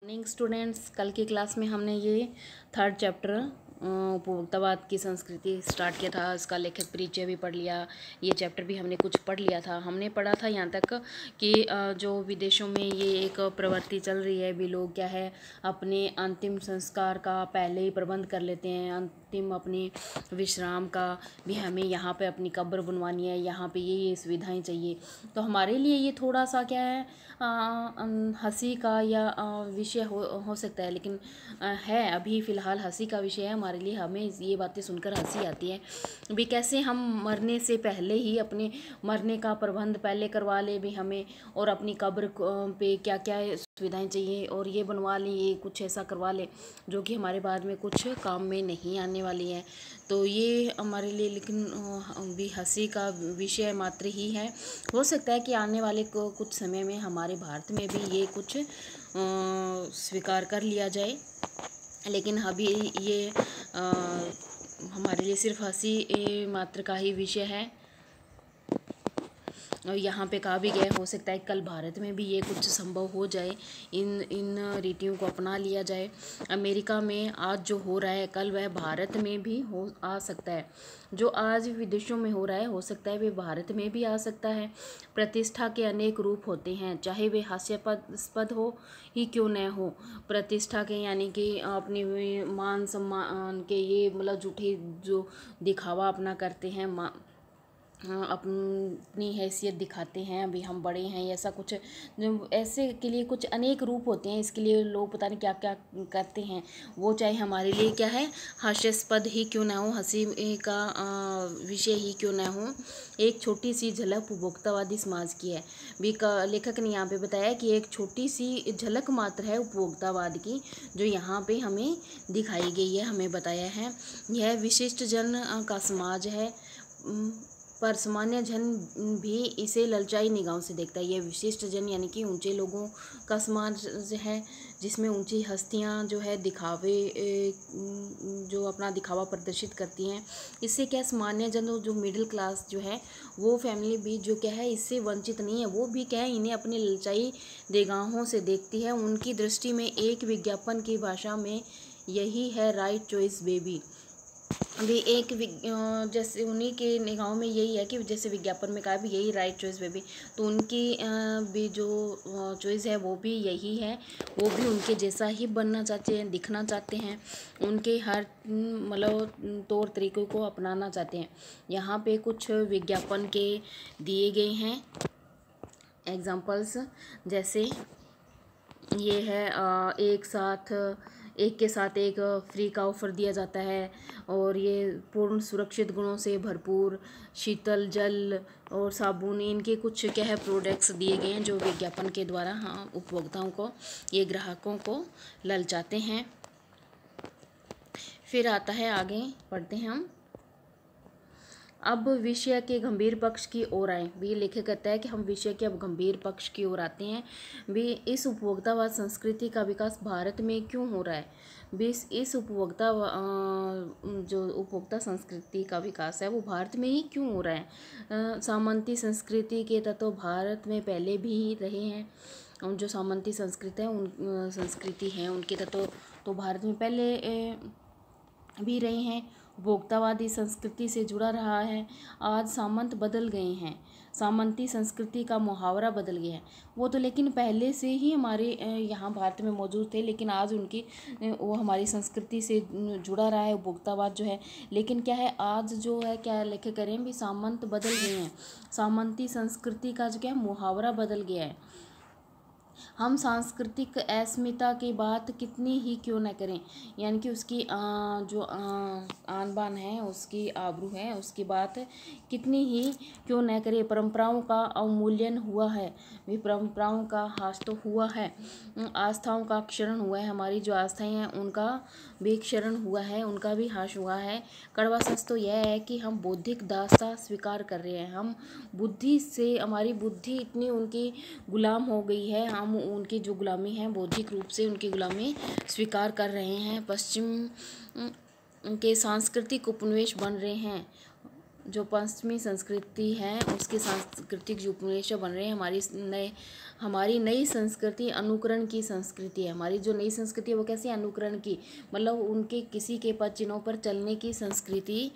Morning students, कल की class में हमने ये थर्ड चैप्टर उपभोक्तावाद की संस्कृति स्टार्ट किया था। इसका लेखक परिचय भी पढ़ लिया। ये चैप्टर भी हमने कुछ पढ़ लिया था। हमने पढ़ा था यहाँ तक कि जो विदेशों में ये एक प्रवृत्ति चल रही है, भी लोग क्या है अपने अंतिम संस्कार का पहले ही प्रबंध कर लेते हैं। अंतिम अपनी विश्राम का भी हमें यहाँ पे अपनी कब्र बनवानी है, यहाँ पे ये सुविधाएं चाहिए। तो हमारे लिए ये थोड़ा सा क्या है हंसी का या विषय हो सकता है, लेकिन है अभी फ़िलहाल हंसी का विषय है हमारे लिए। हमें ये बातें सुनकर हंसी आती है भी, कैसे हम मरने से पहले ही अपने मरने का प्रबंध पहले करवा ले भी हमें, और अपनी कब्र पे क्या क्या सुविधाएं चाहिए और ये बनवा लें, ये कुछ ऐसा करवा लें जो कि हमारे बाद में कुछ काम में नहीं आने वाली है। तो ये हमारे लिए लेकिन भी हंसी का विषय मात्र ही है। हो सकता है कि आने वाले कुछ समय में हमारे भारत में भी ये कुछ स्वीकार कर लिया जाए, लेकिन अभी ये हमारे लिए सिर्फ हंसी मात्र का ही विषय है। और यहाँ पे कहा भी गया हो सकता है कल भारत में भी ये कुछ संभव हो जाए, इन रीतियों को अपना लिया जाए। अमेरिका में आज जो हो रहा है कल वह भारत में भी हो आ सकता है। जो आज विदेशों में हो रहा है हो सकता है वे भारत में भी आ सकता है। प्रतिष्ठा के अनेक रूप होते हैं, चाहे वे हास्यास्पद हो ही क्यों न हो। प्रतिष्ठा के यानी कि अपनी मान सम्मान के ये मतलब झूठी जो दिखावा अपना करते हैं, अपनी हैसियत दिखाते हैं, अभी हम बड़े हैं, ऐसा कुछ ऐसे के लिए कुछ अनेक रूप होते हैं। इसके लिए लोग पता नहीं क्या क्या करते हैं, वो चाहे हमारे लिए क्या है हास्यास्पद ही क्यों ना हो, हंसी का विषय ही क्यों ना हो। एक छोटी सी झलक उपभोक्तावादी समाज की है। भी लेखक ने यहाँ पे बताया कि एक छोटी सी झलक मात्र है उपभोक्तावाद की, जो यहाँ पे हमें दिखाई गई है, हमें बताया है। यह विशिष्ट जन का समाज है, पर सामान्य जन भी इसे ललचाई निगाहों से देखता है। यह विशिष्ट जन यानी कि ऊंचे लोगों का समाज है, जिसमें ऊंची हस्तियां जो है दिखावे जो अपना दिखावा प्रदर्शित करती हैं। इससे क्या सामान्य जन जो मिडिल क्लास जो है वो फैमिली भी जो क्या है इससे वंचित नहीं है, वो भी क्या है इन्हें अपनी ललचाई निगाहों से देखती है। उनकी दृष्टि में एक विज्ञापन की भाषा में यही है राइट चॉइस बेबी। अभी एक जैसे उन्हीं के निगाहों में यही है कि जैसे विज्ञापन में कहा भी यही राइट चॉइस बेबी, तो उनकी भी जो चॉइस है वो भी यही है। वो भी उनके जैसा ही बनना चाहते हैं, दिखना चाहते हैं, उनके हर मतलब तौर तरीक़ों को अपनाना चाहते हैं। यहाँ पे कुछ विज्ञापन के दिए गए हैं एग्जाम्पल्स, जैसे ये है एक के साथ एक फ्री का ऑफ़र दिया जाता है, और ये पूर्ण सुरक्षित गुणों से भरपूर शीतल जल और साबुन, इनके कुछ क्या है प्रोडक्ट्स दिए गए हैं जो विज्ञापन के द्वारा उपभोक्ताओं को, ये ग्राहकों को ललचाते हैं। फिर आता है आगे पढ़ते हैं हम। अब विषय के गंभीर पक्ष की ओर आए। भी लेखक कहता है कि हम विषय के अब गंभीर पक्ष की ओर आते हैं। भी इस उपभोक्तावाद संस्कृति का विकास भारत में क्यों हो रहा है। भी इस जो उपभोक्ता संस्कृति का विकास है वो भारत में ही क्यों हो रहा है। सामंती संस्कृति के तत्व भारत में पहले भी रहे हैं। जो सामंती संस्कृति है उनके तत्व तो भारत में पहले भी रहे हैं। उपभोक्तावादी संस्कृति से जुड़ा रहा है। आज सामंत बदल गए हैं, सामंती संस्कृति का मुहावरा बदल गया है। वो तो लेकिन पहले से ही हमारे यहाँ भारत में मौजूद थे, लेकिन आज उनकी वो हमारी संस्कृति से जुड़ा रहा है उपभोक्तावाद जो है। लेकिन क्या है आज जो है क्या लेखक करें भी सामंत बदल गए हैं, सामंती संस्कृति का जो क्या मुहावरा बदल गया है। हम सांस्कृतिक अस्मिता की बात कितनी ही क्यों न करें, यानी कि उसकी जो आन बान है, उसकी आबरू है, उसकी बात कितनी ही क्यों न करें। परंपराओं का अवमूल्यन हुआ है, भी परंपराओं का ह्रास तो हुआ है। आस्थाओं का क्षरण हुआ है, हमारी जो आस्थाएं हैं उनका भी क्षरण हुआ है, उनका भी ह्रास हुआ है। कड़वा सच तो यह है कि हम बौद्धिक दास्ता स्वीकार कर रहे हैं। हम बुद्धि से, हमारी बुद्धि इतनी उनकी गुलाम हो गई है, हम उनकी जो गुलामी है बौद्धिक रूप से उनकी गुलामी स्वीकार कर रहे हैं। पश्चिम के सांस्कृतिक उपनिवेश बन रहे हैं। जो पश्चिमी संस्कृति है उसके सांस्कृतिक जो उपनिवेश बन रहे हैं, हमारी नए हमारी नई संस्कृति अनुकरण की संस्कृति है। हमारी जो नई संस्कृति है वो कैसी अनुकरण की, मतलब उनके किसी के पद चिन्हों पर चलने की संस्कृति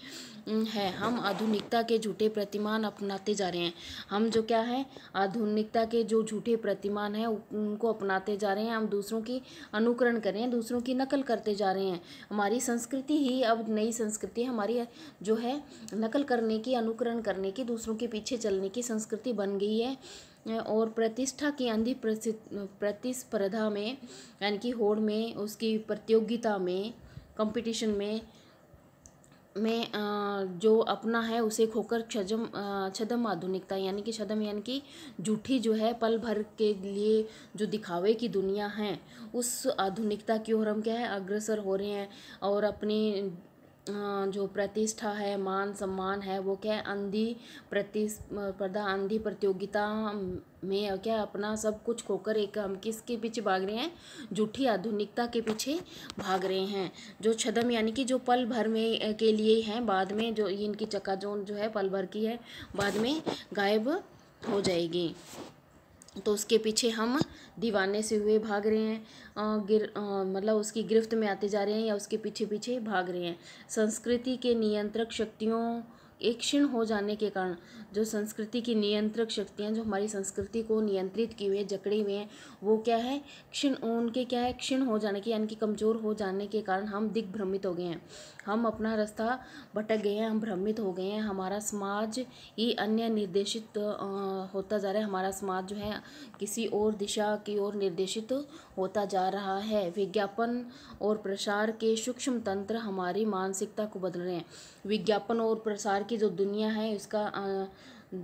है। हम आधुनिकता के झूठे प्रतिमान अपनाते जा रहे हैं। हम जो क्या है, आधुनिकता के जो झूठे प्रतिमान हैं उनको अपनाते जा रहे हैं। हम दूसरों की अनुकरण कर रहे हैं, दूसरों की नकल करते जा रहे हैं। हमारी संस्कृति ही अब नई संस्कृति हमारी जो है नकल करने की, अनुकरण करने की, दूसरों के पीछे चलने की संस्कृति बन गई है। और प्रतिष्ठा की अंधी प्रतिस्पर्धा में, यानी कि होड़ में, उसकी प्रतियोगिता में, कंपटीशन में जो अपना है उसे खोकर छद्म आधुनिकता, यानी कि छद्म यानी कि झूठी जो है, पल भर के लिए जो दिखावे की दुनिया है, उस आधुनिकता की ओर हम क्या है अग्रसर हो रहे हैं। और अपनी जो प्रतिष्ठा है, मान सम्मान है, वो क्या है अंधी प्रतिस्पर्धा, अंधी प्रतियोगिता में क्या अपना सब कुछ खोकर एक हम किसके पीछे भाग रहे हैं, झूठी आधुनिकता के पीछे भाग रहे हैं। जो छद्म यानी कि जो पल भर में के लिए हैं, बाद में जो इनकी चकाचौंध जो है पल भर की है, बाद में गायब हो जाएगी। तो उसके पीछे हम दीवाने से हुए भाग रहे हैं, मतलब उसकी गिरफ्त में आते जा रहे हैं या उसके पीछे पीछे भाग रहे हैं। संस्कृति के नियंत्रक शक्तियों एक क्षीण हो जाने के कारण, जो संस्कृति की नियंत्रक शक्तियाँ जो हमारी संस्कृति को नियंत्रित किए हुए जकड़े हुए हैं, वो क्या है क्षीण, उनके क्या है क्षीण हो जाने के, यानी कि कमज़ोर हो जाने के कारण हम दिग्भ्रमित हो गए हैं। हम अपना रास्ता भटक गए हैं, हम भ्रमित हो गए हैं। हमारा समाज ही अन्य निर्देशित होता जा रहा है। हमारा समाज जो है किसी और दिशा की ओर निर्देशित होता जा रहा है। विज्ञापन और प्रसार के सूक्ष्म तंत्र हमारी मानसिकता को बदल रहे हैं। विज्ञापन और प्रसार की जो दुनिया है, इसका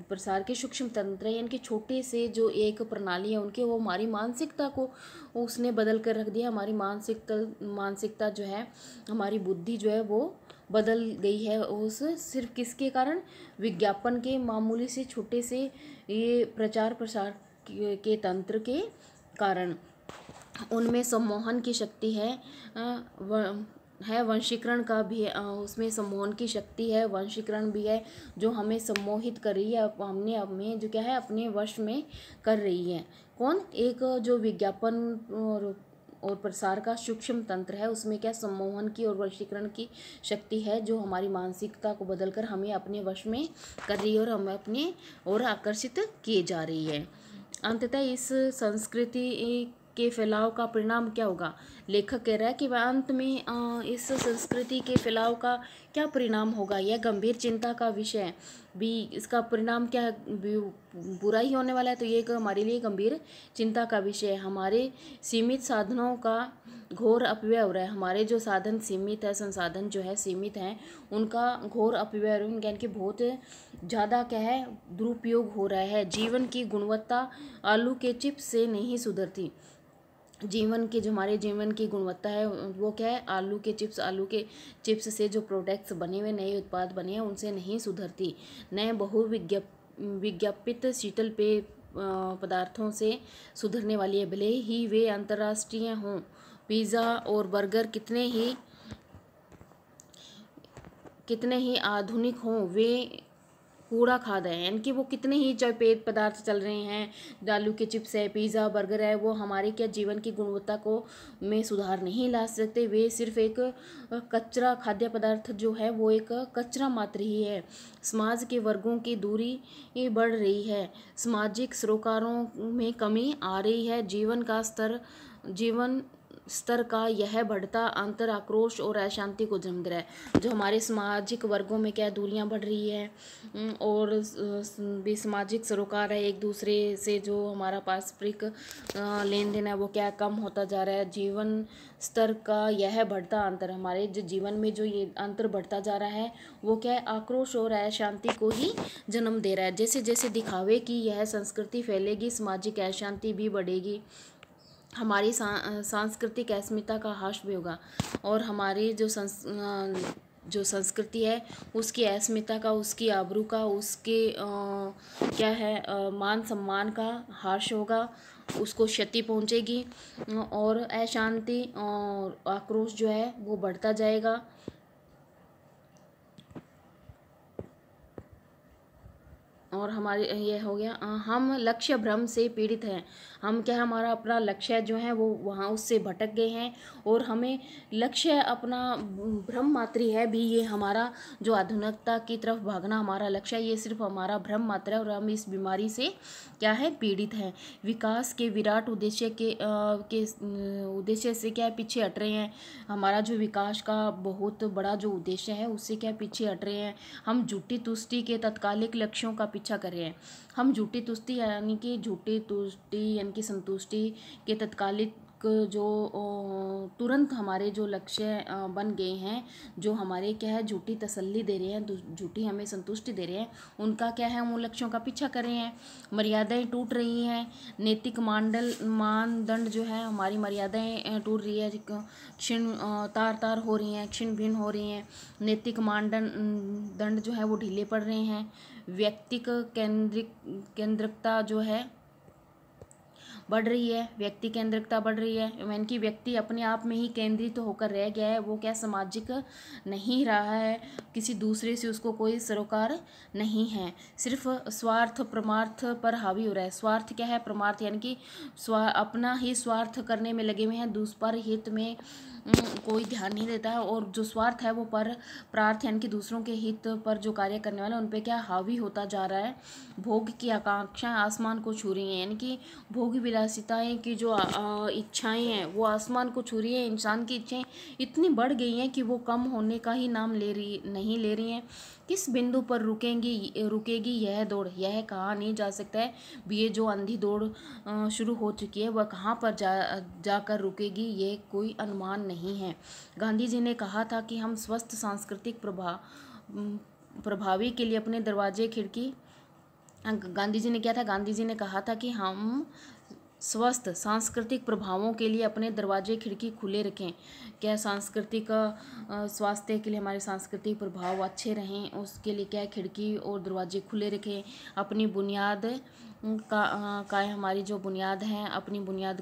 प्रसार के सूक्ष्म तंत्र है, यानी कि छोटे से जो एक प्रणाली है उनके, वो हमारी मानसिकता को उसने बदल कर रख दिया। हमारी मानसिकता जो है, हमारी बुद्धि जो है वो बदल गई है। उस सिर्फ किसके कारण, विज्ञापन के मामूली से छोटे से ये प्रचार प्रसार के तंत्र के कारण। उनमें सम्मोहन की शक्ति है वंशीकरण का भी है, उसमें सम्मोहन की शक्ति है, वंशीकरण भी है, जो हमें सम्मोहित कर रही है, हमें जो क्या है अपने वश में कर रही है। कौन, एक जो विज्ञापन और प्रसार का सूक्ष्म तंत्र है, उसमें क्या सम्मोहन की और वशीकरण की शक्ति है, जो हमारी मानसिकता को बदलकर हमें अपने वश में कर रही है और हमें अपने ओर आकर्षित किए जा रही है। अंततः इस संस्कृति के फैलाव का परिणाम क्या होगा? लेखक कह रहा है कि वह अंत में इस संस्कृति के फैलाव का क्या परिणाम होगा, यह गंभीर चिंता का विषय भी। इसका परिणाम क्या है, बुरा ही होने वाला है। तो ये एक हमारे लिए गंभीर चिंता का विषय है। हमारे सीमित साधनों का घोर अपव्यय हो रहा है। हमारे जो साधन सीमित है, संसाधन जो है सीमित हैं, उनका घोर अपव्यय, यानी कि बहुत ज़्यादा क्या है दुरुपयोग हो रहा है। जीवन की गुणवत्ता आलू के चिप्स से नहीं सुधरती। जीवन की जो हमारे जीवन की गुणवत्ता है वो क्या है, आलू के चिप्स से जो प्रोडक्ट्स बने हुए, नए उत्पाद बने हैं, उनसे नहीं सुधरती। नए विज्ञापित शीतल पेय पदार्थों से सुधरने वाली है, भले ही वे अंतर्राष्ट्रीय हों। पिज़्ज़ा और बर्गर कितने ही आधुनिक हों, वे कूड़ा खाद है। यानी कि वो कितने ही चाहे पेय पदार्थ चल रहे हैं, आलू के चिप्स है, पिज़्ज़ा बर्गर है, वो हमारे क्या जीवन की गुणवत्ता को में सुधार नहीं ला सकते। वे सिर्फ एक कचरा, खाद्य पदार्थ जो है वो एक कचरा मात्र ही है। समाज के वर्गों की दूरी बढ़ रही है, सामाजिक सरोकारों में कमी आ रही है। जीवन स्तर का यह बढ़ता अंतर आक्रोश और अशांति को जन्म दे रहा है। जो हमारे सामाजिक वर्गों में क्या दूरियां बढ़ रही है और भी सामाजिक सरोकार है, एक दूसरे से जो हमारा पारस्परिक लेन देन है वो क्या कम होता जा रहा है। जीवन स्तर का यह बढ़ता अंतर, हमारे जो जीवन में जो ये अंतर बढ़ता जा रहा है वो क्या है आक्रोश और अशांति को ही जन्म दे रहा है। जैसे जैसे दिखावे की यह संस्कृति फैलेगी, सामाजिक अशांति भी बढ़ेगी, हमारी सांस्कृतिक अस्मिता का ह्रास भी होगा और हमारी जो संस्कृति है उसकी अस्मिता का, उसकी आबरू का, उसके क्या है मान सम्मान का ह्रास होगा, उसको क्षति पहुंचेगी और अशांति और आक्रोश जो है वो बढ़ता जाएगा। और हमारे ये हो गया हम लक्ष्य भ्रम से पीड़ित हैं। हम क्या, हमारा अपना लक्ष्य जो है वो वहाँ उससे भटक गए हैं, और हमें लक्ष्य अपना भ्रम मात्र ही है भी। ये हमारा जो आधुनिकता की तरफ भागना हमारा लक्ष्य है, ये सिर्फ हमारा भ्रम मात्र है, और हम इस बीमारी से क्या है, पीड़ित हैं। विकास के विराट उद्देश्य के उद्देश्य से क्या है, पीछे हट रहे हैं। हमारा जो विकास का बहुत बड़ा जो उद्देश्य है उससे क्या पीछे हट रहे हैं। हम झूठी तुष्टि के तत्कालिक लक्ष्यों का पीछा कर रहे हैं। हम झूठी तुष्टि यानी कि संतुष्टि के तत्कालिक जो तुरंत हमारे जो लक्ष्य बन गए हैं, जो हमारे क्या है झूठी तसल्ली दे रहे हैं, झूठी हमें संतुष्टि दे रहे हैं, उनका क्या है, हम उन लक्ष्यों का पीछा कर रहे हैं। मर्यादाएं टूट रही हैं। नैतिक मानदंड जो है, हमारी मर्यादाएं टूट रही है, क्षीण तार तार हो रही हैं, क्षीण भिन्न हो रही हैं। नैतिक मानदंड जो है वो ढीले पड़ रहे हैं। व्यक्तिक केंद्रिकता जो है बढ़ रही है। व्यक्ति केंद्रिकता बढ़ रही है, यानी कि व्यक्ति अपने आप में ही केंद्रित होकर रह गया है। वो क्या सामाजिक नहीं रहा है, किसी दूसरे से उसको कोई सरोकार नहीं है, सिर्फ स्वार्थ परमार्थ पर हावी हो रहा है। स्वार्थ क्या है, परमार्थ यानी कि अपना ही स्वार्थ करने में लगे हुए हैं, दूसर हित में कोई ध्यान नहीं देता है। और जो स्वार्थ है वो पर प्रार्थ यानी कि दूसरों के हित पर जो कार्य करने वाले उन पे क्या हावी होता जा रहा है। भोग की आकांक्षाएं आसमान को छू रही हैं, यानी कि भोग विलासिताएं की जो इच्छाएं हैं वो आसमान को छू रही हैं। इंसान की इच्छाएं इतनी बढ़ गई हैं कि वो कम होने का ही नाम नहीं ले रही हैं। किस बिंदु पर रुकेगी यह दौड़, यह कहा नहीं जा सकता है। ये जो अंधी दौड़ शुरू हो चुकी है वह कहाँ पर जाकर रुकेगी, ये कोई अनुमान नहीं है। गांधी जी ने कहा था कि हम स्वस्थ सांस्कृतिक प्रभावी के लिए अपने दरवाजे खिड़की गांधी जी ने क्या था, गांधी जी ने कहा था कि हम स्वस्थ सांस्कृतिक प्रभावों के लिए अपने दरवाजे खिड़की खुले रखें। क्या सांस्कृतिक स्वास्थ्य के लिए हमारे सांस्कृतिक प्रभाव अच्छे रहें, उसके लिए क्या खिड़की और दरवाजे खुले रखें। अपनी बुनियाद का हमारी जो बुनियाद है अपनी बुनियाद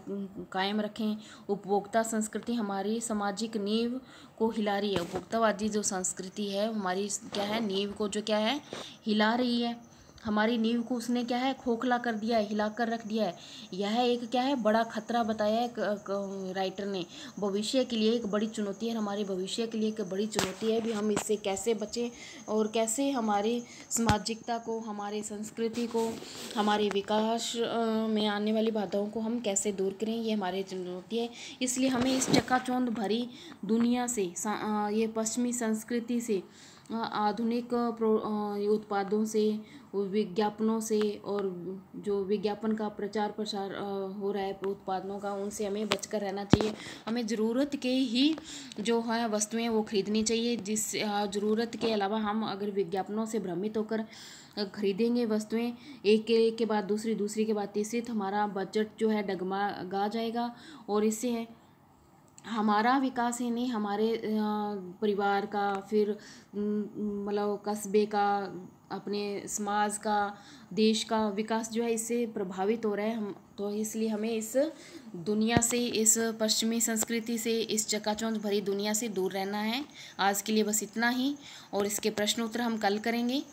कायम रखें। उपभोक्ता संस्कृति हमारी सामाजिक नींव को हिला रही है। उपभोक्तावादी जो संस्कृति है हमारी क्या है, नींव को जो क्या है हिला रही है। हमारी नींव को उसने क्या है खोखला कर दिया है, हिला कर रख दिया है। यह एक क्या है बड़ा खतरा बताया है राइटर ने। भविष्य के लिए एक बड़ी चुनौती है, हमारे भविष्य के लिए एक बड़ी चुनौती है भी। हम इससे कैसे बचें और कैसे हमारी सामाजिकता को, हमारे संस्कृति को, हमारे विकास में आने वाली बाधाओं को हम कैसे दूर करें, ये हमारी चुनौती है। इसलिए हमें इस चकाचौंध भरी दुनिया से, ये पश्चिमी संस्कृति से, आधुनिक उत्पादों से, विज्ञापनों से, और जो विज्ञापन का प्रचार प्रसार हो रहा है उत्पादों का, उनसे हमें बचकर रहना चाहिए। हमें ज़रूरत के ही जो है वस्तुएं वो खरीदनी चाहिए। जिस ज़रूरत के अलावा हम अगर विज्ञापनों से भ्रमित होकर खरीदेंगे वस्तुएं, एक के बाद दूसरी के बाद तीसरी, तो हमारा बजट जो है डगमगा जाएगा। और इससे हमारा विकास ही नहीं, हमारे परिवार का, फिर मतलब कस्बे का, अपने समाज का, देश का विकास जो है इससे प्रभावित हो रहा है। हम तो इसलिए हमें इस दुनिया से, इस पश्चिमी संस्कृति से, इस चकाचौंध भरी दुनिया से दूर रहना है। आज के लिए बस इतना ही, और इसके प्रश्न उत्तर हम कल करेंगे।